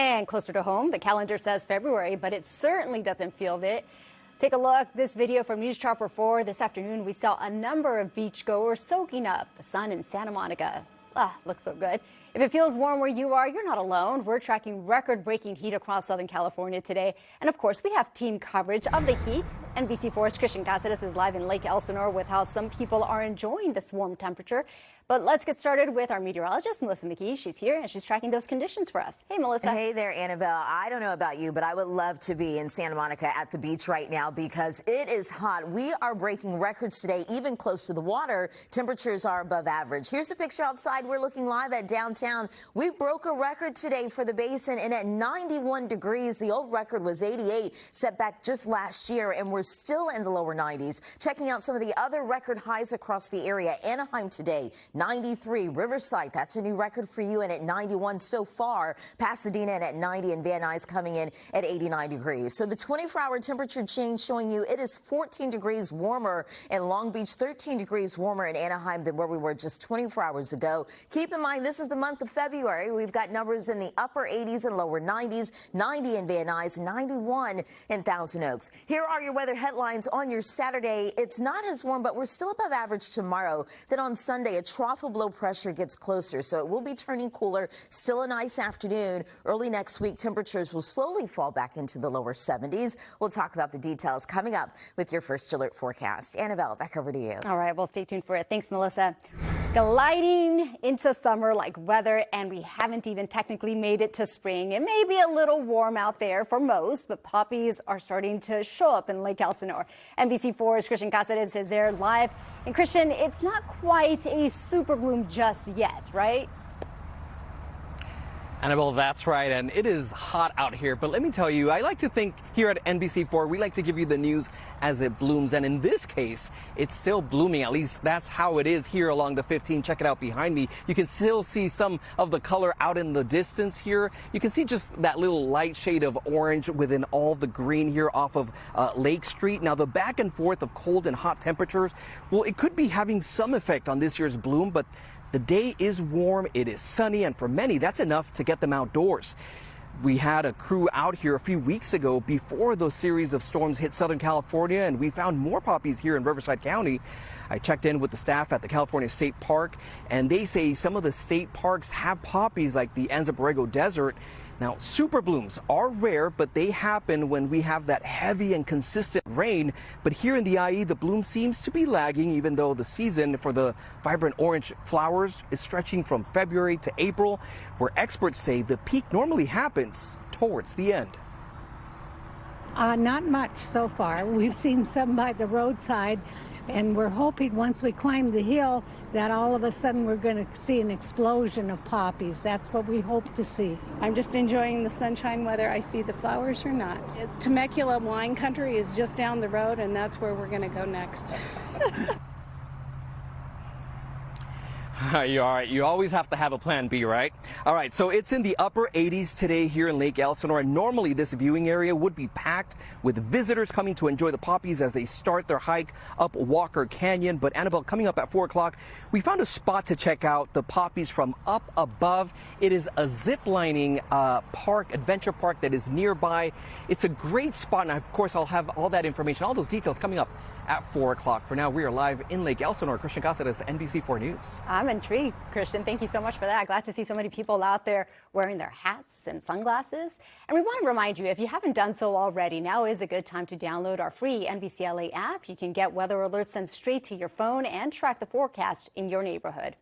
And closer to home, the calendar says February, but it certainly doesn't feel it. Take a look. This video from News Chopper 4. This afternoon, we saw a number of beachgoers soaking up the sun in Santa Monica. Looks so good. If it feels warm where you are, you're not alone. We're tracking record-breaking heat across Southern California today. And of course, we have team coverage of the heat. NBC4's Christian Cázares is live in Lake Elsinore with how some people are enjoying this warm temperature. But let's get started with our meteorologist, Melissa McKee. She's here and she's tracking those conditions for us. Hey, Melissa. Hey there, Annabelle. I don't know about you, but I would love to be in Santa Monica at the beach right now because it is hot. We are breaking records today, even close to the water. Temperatures are above average. Here's a picture outside. We're looking live at downtown. We broke a record today for the basin, and at 91 degrees, the old record was 88, set back just last year, and we're still in the lower 90s. Checking out some of the other record highs across the area. Anaheim today, 93. Riverside, that's a new record for you, and at 91 so far. Pasadena and at 90, and Van Nuys coming in at 89 degrees. So the 24-hour temperature change showing you it is 14 degrees warmer in Long Beach, 13 degrees warmer in Anaheim than where we were just 24 hours ago. Keep in mind, this is the month of February. We've got numbers in the upper 80s and lower 90s, 90 in Van Nuys, 91 in Thousand Oaks. Here are your weather headlines on your Saturday. It's not as warm, but we're still above average tomorrow. Then on Sunday, a trough of low pressure gets closer, so it will be turning cooler. Still a nice afternoon. Early next week, temperatures will slowly fall back into the lower 70s. We'll talk about the details coming up with your first alert forecast. Annabelle, back over to you. All right, well, stay tuned for it. Thanks, Melissa. Gliding into summer-like weather, and we haven't even technically made it to spring. It may be a little warm out there for most, but poppies are starting to show up in Lake Elsinore. NBC4's Christian Cázares is there live. And Christian, it's not quite a super bloom just yet, right? Annabelle, that's right, and it is hot out here, but let me tell you, I like to think here at NBC4, we like to give you the news as it blooms, and in this case, it's still blooming. At least that's how it is here along the 15. Check it out behind me. You can still see some of the color out in the distance here. You can see just that little light shade of orange within all the green here off of Lake Street. Now, the back and forth of cold and hot temperatures, well, it could be having some effect on this year's bloom, but the day is warm, it is sunny, and for many, that's enough to get them outdoors. We had a crew out here a few weeks ago before those series of storms hit Southern California, and we found more poppies here in Riverside County. I checked in with the staff at the California State Park, and they say some of the state parks have poppies like the Anza Borrego Desert. Now, super blooms are rare, but they happen when we have that heavy and consistent rain. But here in the IE, the bloom seems to be lagging, even though the season for the vibrant orange flowers is stretching from February to April, where experts say the peak normally happens towards the end. Not much so far. We've seen some by the roadside, and we're hoping once we climb the hill that all of a sudden we're going to see an explosion of poppies. That's what we hope to see. I'm just enjoying the sunshine, whether I see the flowers or not. Temecula wine country is just down the road, and that's where we're going to go next. You're all right. You always have to have a plan B, right? All right, so it's in the upper 80s today here in Lake Elsinore, and normally this viewing area would be packed with visitors coming to enjoy the poppies as they start their hike up Walker Canyon. But Annabelle, coming up at 4 o'clock, we found a spot to check out the poppies from up above. It is a zip-lining park, adventure park that is nearby. It's a great spot, and of course I'll have all that information, all those details coming up at 4 o'clock. For now, we are live in Lake Elsinore. Christian Cázares, NBC4 News. I'm intrigued, Christian. Thank you so much for that. Glad to see so many people out there wearing their hats and sunglasses. And we want to remind you, if you haven't done so already, now is a good time to download our free NBCLA app. You can get weather alerts sent straight to your phone and track the forecast in your neighborhood.